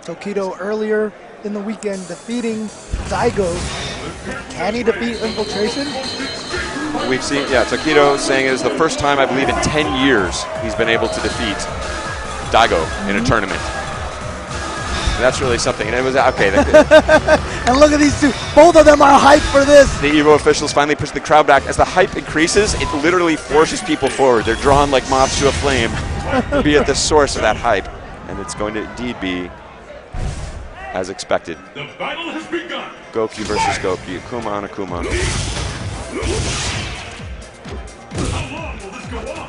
Tokido earlier in the weekend defeating Daigo. Can he defeat Infiltration? We've seen, yeah, Tokido saying it is the first time, I believe, in 10 years he's been able to defeat Daigo in a tournament. And that's really something. And it was, okay. And look at these two. Both of them are hyped for this. The EVO officials finally push the crowd back. As the hype increases, it literally forces people forward. They're drawn like moths to a flame to be at the source of that hype. And it's going to indeed be as expected. The battle has begun. Goki versus Goki. Akuma on Akuma.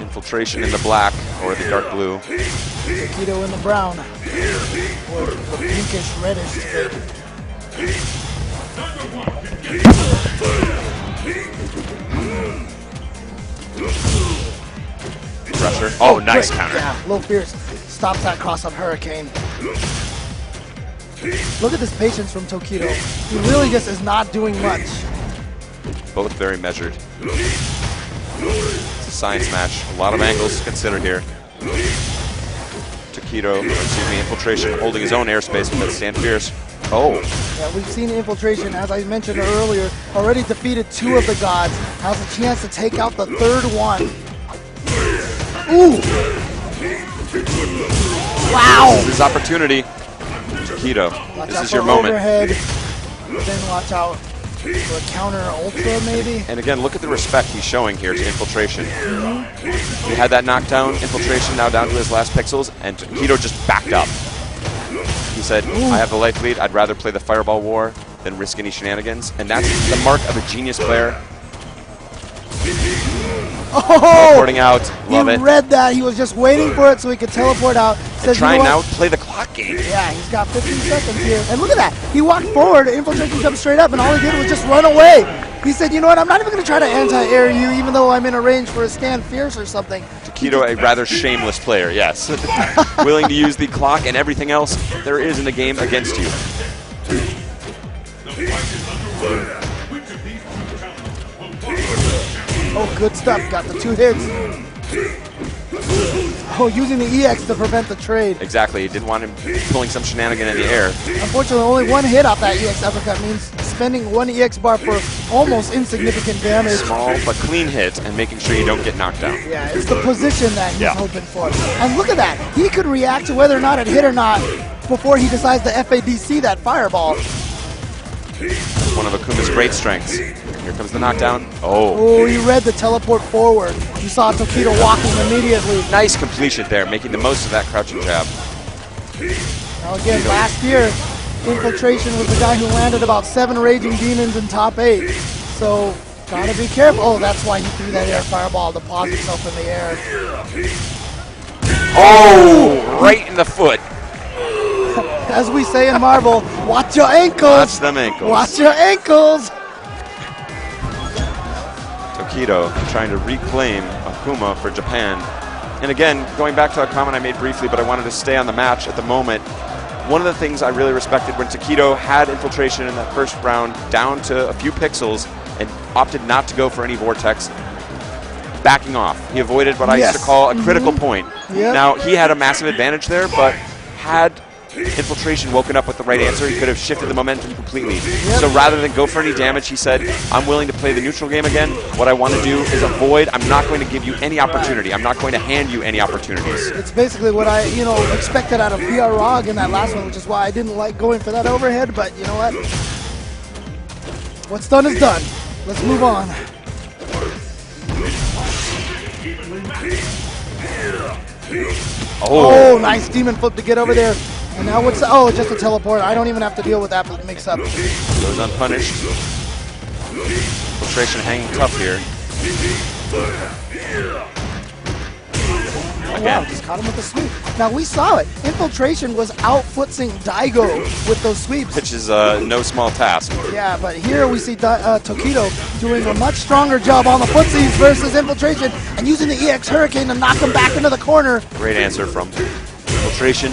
Infiltration in the black or the dark blue. Tokido in the brown. Or the pinkish reddish. Pressure. Oh, nice counter. Yeah, low fierce. Stops that cross-up hurricane. Look at this patience from Tokido. He really just is not doing much. Both very measured. It's a science match. A lot of angles to consider here. Tokido, excuse me, Infiltration holding his own airspace with that stand fierce. Oh. Yeah, we've seen Infiltration, as I mentioned earlier, already defeated 2 of the gods. Has a chance to take out the 3rd one. Ooh! Wow! This is his opportunity. Tokido, this is your moment. Overhead, then watch out for a counter ultra, maybe. And again, look at the respect he's showing here to Infiltration. He had that knockdown, Infiltration now down to his last pixels, and Tokido just backed up. He said, I have the life lead, I'd rather play the Fireball War than risk any shenanigans. And that's the mark of a genius player. Oh! Teleporting out, love it. He read that, he was just waiting for it so he could teleport out. And trying now to play the clock game. Yeah, he's got 15 seconds here. And look at that, he walked forward, Infiltration jumped straight up, and all he did was just run away. He said, you know what, I'm not even going to try to anti-air you, even though I'm in a range for a stand fierce or something. Tokido, a rather shameless player, yes. Willing to use the clock and everything else there is in the game against you. Oh, good stuff. Got the 2 hits. Oh, using the EX to prevent the trade. Exactly. He didn't want him pulling some shenanigan in the air. Unfortunately, only 1 hit off that EX uppercut means spending 1 EX bar for almost insignificant damage. Small but clean hit and making sure you don't get knocked down. Yeah, it's the position that he's hoping for. And look at that. He could react to whether or not it hit or not before he decides to FADC that fireball. One of Akuma's great strengths. Here comes the knockdown. Oh, he read the teleport forward. You saw Tokido walking immediately. Nice completion there, making the most of that crouching jab. Now again, last year, Infiltration was the guy who landed about 7 Raging Demons in top 8. So, gotta be careful. Oh, that's why he threw that air fireball to pause himself in the air. Oh, right in the foot. As we say in Marvel, watch your ankles. Watch them ankles. Watch your ankles. Tokido trying to reclaim Akuma for Japan. And again, going back to a comment I made briefly, but I wanted to stay on the match at the moment. One of the things I really respected when Tokido had Infiltration in that first round down to a few pixels and opted not to go for any vortex, backing off. He avoided what I used to call a critical point. Yep. Now, he had a massive advantage there, but had Infiltration woken up with the right answer, he could have shifted the momentum completely. Yep. So rather than go for any damage, he said, I'm willing to play the neutral game again. What I want to do is avoid. I'm not going to give you any opportunity. I'm not going to hand you any opportunities. It's basically what I, expected out of PR Rog in that last one, which is why I didn't like going for that overhead, but you know what? What's done is done. Let's move on. Oh, nice demon flip to get over there. And now what's just a teleport. I don't even have to deal with that mix up. Goes unpunished. Infiltration hanging tough here. Wow, just caught him with a sweep. Now we saw it. Infiltration was out-footsing Daigo with those sweeps. Which is no small task. Yeah, but here we see Tokido doing a much stronger job on the footsies versus Infiltration and using the EX Hurricane to knock him back into the corner. Great answer from Infiltration.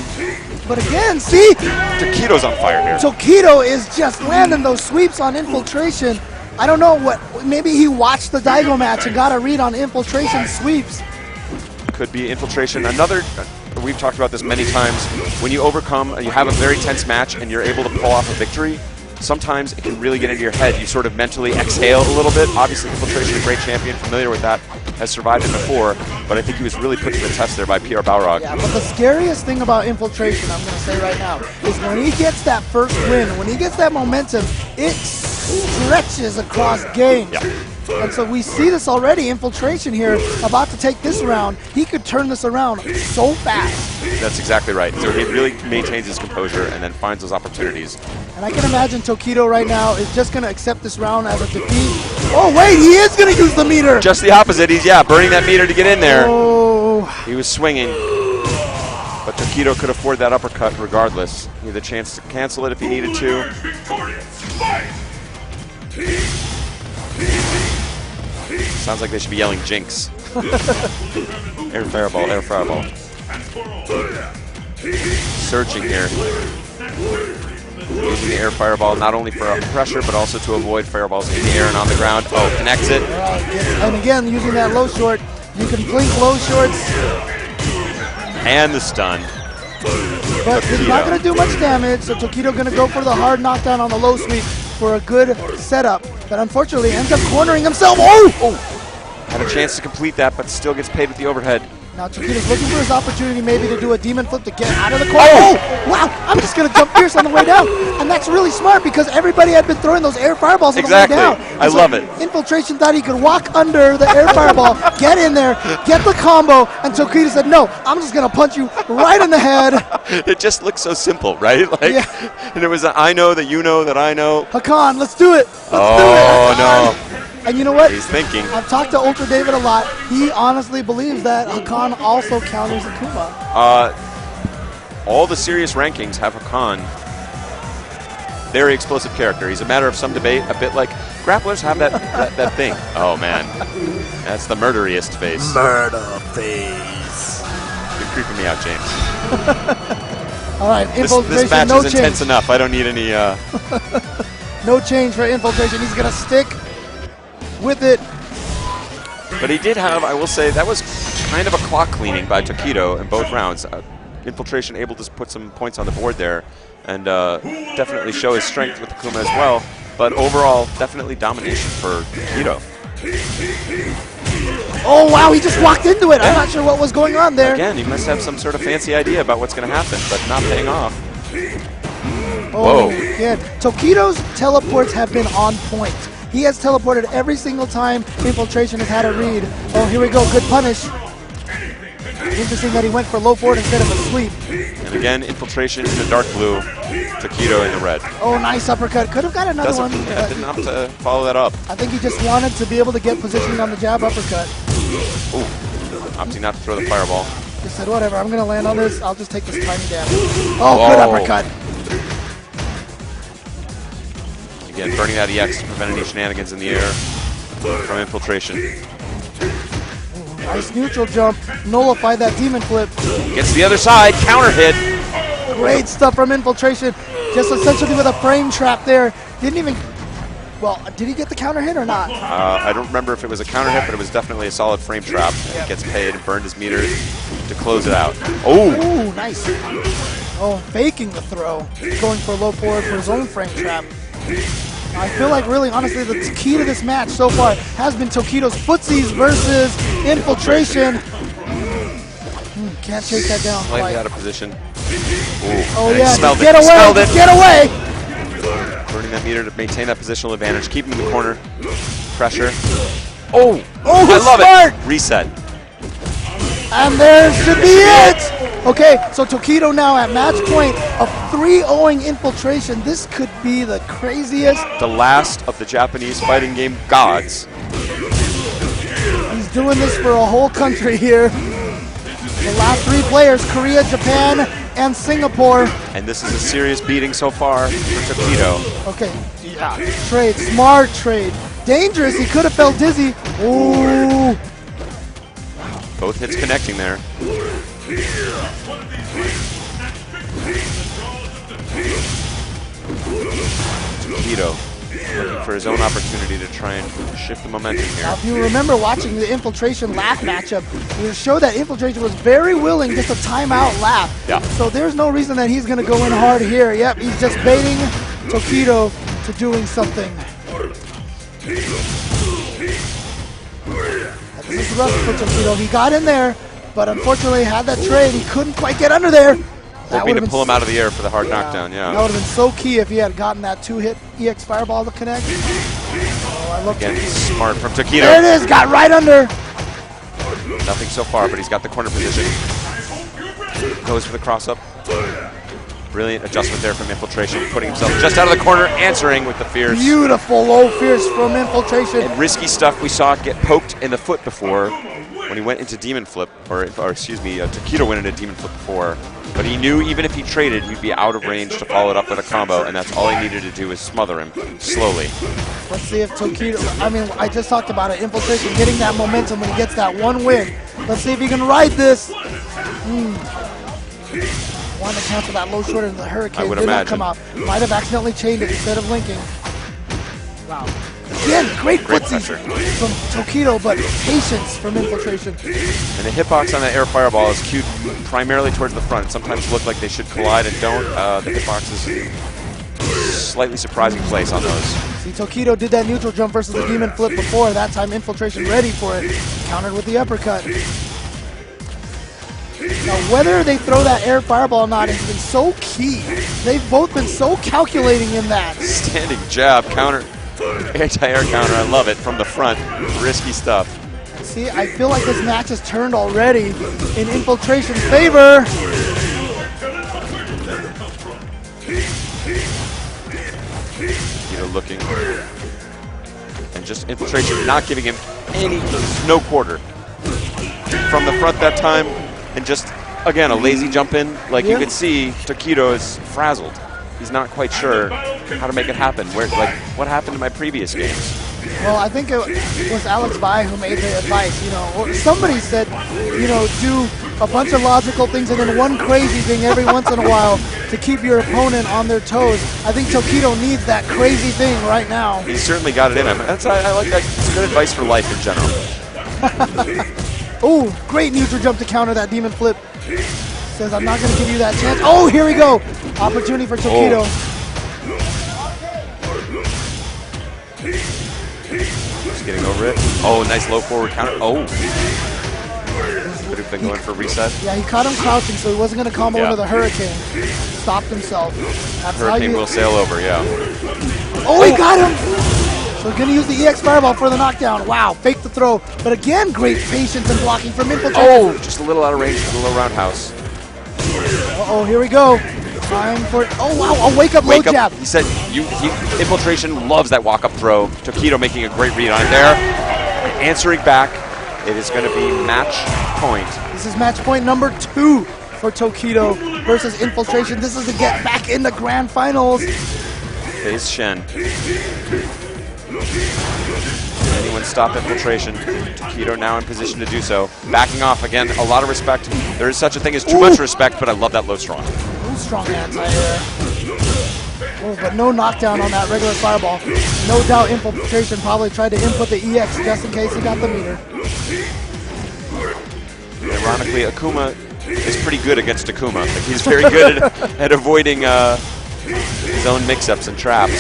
But again, see? Tokido's on fire here. Tokido is just landing those sweeps on Infiltration. I don't know maybe he watched the Daigo match and got a read on Infiltration sweeps. Could be Infiltration. Another, we've talked about this many times. When you overcome, you have a very tense match and you're able to pull off a victory, sometimes it can really get into your head. You sort of mentally exhale a little bit. Obviously, Infiltration, a great champion, familiar with that, has survived it before, but I think he was really put to the test there by PR Balrog. Yeah, but the scariest thing about Infiltration, I'm going to say right now, is when he gets that first win, when he gets that momentum, it stretches across games. Yeah. And so we see this already, Infiltration here, about to take this round. He could turn this around so fast. That's exactly right. So he really maintains his composure and then finds those opportunities. And I can imagine Tokido right now is just going to accept this round as a defeat. Oh, wait, he is going to use the meter. Just the opposite. He's, burning that meter to get in there. Oh. He was swinging. But Tokido could afford that uppercut regardless. He had the chance to cancel it if he needed to. Sounds like they should be yelling Jinx. Air fireball, air fireball. Surging here. Using the air fireball not only for pressure, but also to avoid fireballs in the air and on the ground. Oh, connects it. And again, using that low short, you can blink low shorts. And the stun. But it's not going to do much damage, so Tokido going to go for the hard knockdown on the low sweep for a good setup. But unfortunately, ends up cornering himself. Oh! Had a chance to complete that, but still gets paid with the overhead. Now Tokido's looking for his opportunity maybe to do a demon flip to get out of the corner. Oh! Wow! I'm just going to jump fierce on the way down. And that's really smart because everybody had been throwing those air fireballs on the way down. I love it. Infiltration thought he could walk under the air fireball, get in there, get the combo, and Tokido said, no, I'm just going to punch you right in the head. It just looks so simple, right? Like, yeah. And it was I know that you know that I know. Hakan, let's do it. Let's do it. Oh, no. And you know what? He's thinking. I've talked to Ultra David a lot. He honestly believes that Hakan also counters Akuma. All the serious rankings have Hakan. Very explosive character. He's a matter of some debate, a bit like grapplers have that thing. Oh, man. That's the murderiest face. Murder face. You're creeping me out, James. All right, Infiltration, this match no is change. intense enough. I don't need any... No change for Infiltration. He's going to stick with it. But he did have, I will say, that was kind of a clock cleaning by Tokido in both rounds. Infiltration able to put some points on the board there and definitely show his strength with Akuma as well. But overall, definitely domination for Tokido. Oh, wow, he just walked into it. I'm not sure what was going on there. Again, he must have some sort of fancy idea about what's going to happen, but not paying off. Oh, Whoa. yeah. Tokido's teleports have been on point. He has teleported every single time Infiltration has had a read. Oh, here we go. Good punish. Interesting that he went for low forward instead of a sweep. And again, Infiltration in the dark blue, Tokido in the red. Oh, nice uppercut. Could have got another one. Yeah, didn't have to follow that up. I think he just wanted to be able to get positioning on the jab uppercut. Ooh, opting not to throw the fireball. Just said, whatever, I'm going to land on this. I'll just take this tiny damage. Oh, good uppercut. Again, burning that EX to prevent any shenanigans in the air from Infiltration. Nice neutral jump. Nullified that demon flip. Gets the other side, counter hit. Great stuff from Infiltration. Just essentially with a frame trap there. Didn't even... Well, did he get the counter hit or not? I don't remember if it was a counter hit, but it was definitely a solid frame trap. And he gets paid and burned his meter to close it out. Oh! Ooh, nice. Oh, faking the throw. Going for a low forward for his own frame trap. I feel like really, honestly, the key to this match so far has been Tokido's footsies versus Infiltration. Can't chase that down. Slightly out of position. Ooh, oh, and yeah, smelled get it. away, Smelled it. get away! Burning that meter to maintain that positional advantage, keep him in the corner. Pressure. Oh! Oh, I love smart! it! Reset. And there should be it! Okay, so Tokido now at match point of 3-0ing Infiltration. This could be the craziest. The last of the Japanese fighting game gods. He's doing this for a whole country here. The last 3 players, Korea, Japan, and Singapore. And this is a serious beating so far for Tokido. Okay, yeah, trade, smart trade. Dangerous, he could have felt dizzy. Ooh. Both hits connecting there. Tokido looking for his own opportunity to try and shift the momentum here. Now, if you remember watching the Infiltration last matchup, it showed that Infiltration was very willing just to time out lap. Yeah. So there's no reason that he's going to go in hard here. Yep, he's just baiting Tokido to doing something. This is rough for Tokido. He got in there, but unfortunately had that trade. He couldn't quite get under there. Hoping to pull him out of the air for the hard knockdown, yeah. That would have been so key if he had gotten that 2-hit EX Fireball to connect. Oh, I love Again, Tokido. smart from Tokido. There it is, got right under. Nothing so far, but he's got the corner position. Goes for the cross-up. Brilliant adjustment there from Infiltration, putting himself just out of the corner, answering with the fierce. Beautiful low fierce from Infiltration. And risky stuff. We saw it get poked in the foot before when he went into Demon Flip, or excuse me, Tokido went into Demon Flip before. But he knew even if he traded, he'd be out of range to follow it up with a combo, and that's all he needed to do is smother him slowly. Let's see if Tokido, I mean, I just talked about it, Infiltration getting that momentum when he gets that one win. Let's see if he can ride this. Wanted to cancel that low shorter than the Hurricane. I would did not imagine. come out. Might have accidentally chained it instead of linking. Wow. Again, great footsies from Tokido, but patience from Infiltration. And the hitbox on that air fireball is cued primarily towards the front. Sometimes look like they should collide and don't. The hitbox is a slightly surprising place on those. See, Tokido did that neutral jump versus the Demon Flip before. That time Infiltration ready for it. Countered with the uppercut. Now, whether they throw that air fireball or not has been so key. They've both been so calculating in that. Standing jab, counter, anti-air counter. I love it from the front. Risky stuff. See, I feel like this match has turned already in Infiltration's favor. Looking, and just Infiltration not giving him no quarter from the front that time, and just again a lazy jump in. Like you can see, Tokido is frazzled. He's not quite sure how to make it happen. What happened in my previous games? Well, I think it was Alex Vi who made the advice. You know, or somebody said, you know, do a bunch of logical things and then one crazy thing every once in a while to keep your opponent on their toes. I think Tokido needs that crazy thing right now. He's certainly got it in him. I like that. It's good advice for life in general. Oh, great neutral jump to counter that Demon Flip. Says, I'm not going to give you that chance. Oh, here we go. Opportunity for Tokido. Oh. Just getting over it. Oh, nice low forward counter. Oh. Could have been going for a reset. Yeah, he caught him crouching, so he wasn't going to combo into the Hurricane. Stopped himself. That's Hurricane will sail over, yeah. Oh, he got him! So he's going to use the EX Fireball for the knockdown. Wow, fake the throw. But again, great patience and blocking from Infiltration. Oh, just a little out of range for the low roundhouse. Uh-oh, here we go. Time for, oh wow, a wake-up low jab. He said, Infiltration loves that walk-up throw. Tokido making a great read on it there. Answering back. It is going to be match point. This is match point number 2 for Tokido versus Infiltration. This is to get back in the grand finals. Face Shen. Anyone stop Infiltration? Tokido now in position to do so. Backing off again, a lot of respect. There is such a thing as too much respect, but I love that low strong. Ooh, strong anti-air. Oh, but no knockdown on that regular fireball. No doubt Infiltration probably tried to input the EX just in case he got the meter. Ironically, Akuma is pretty good against Akuma. Like, he's very good at avoiding his own mix-ups and traps.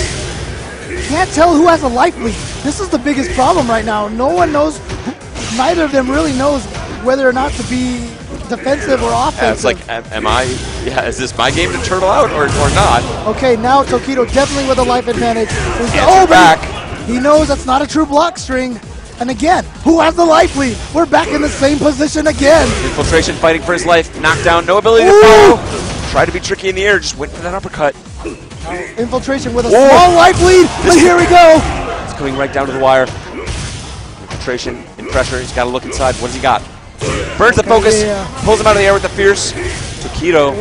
Can't tell who has a life lead. This is the biggest problem right now. No one knows, neither of them really knows whether or not to be defensive or offensive. It's like, is this my game to turtle out or not? Okay, now Tokido definitely with a life advantage. Back. He knows that's not a true block string. And again, who has the life lead? We're back in the same position again. Infiltration fighting for his life. Knockdown, no ability to follow. Try to be tricky in the air, just went for that uppercut. Infiltration with a small life lead, but here we go. It's coming right down to the wire. Infiltration in pressure. He's got to look inside. What has he got? Burns the focus, pulls him out of the air with the fierce. Tokido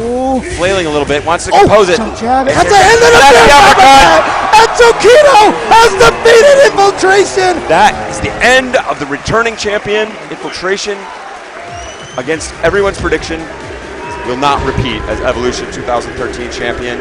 flailing a little bit, wants to compose it. That's the uppercut! And Tokido has defeated Infiltration! That is the end of the returning champion. Infiltration, against everyone's prediction, will not repeat as Evolution 2013 champion.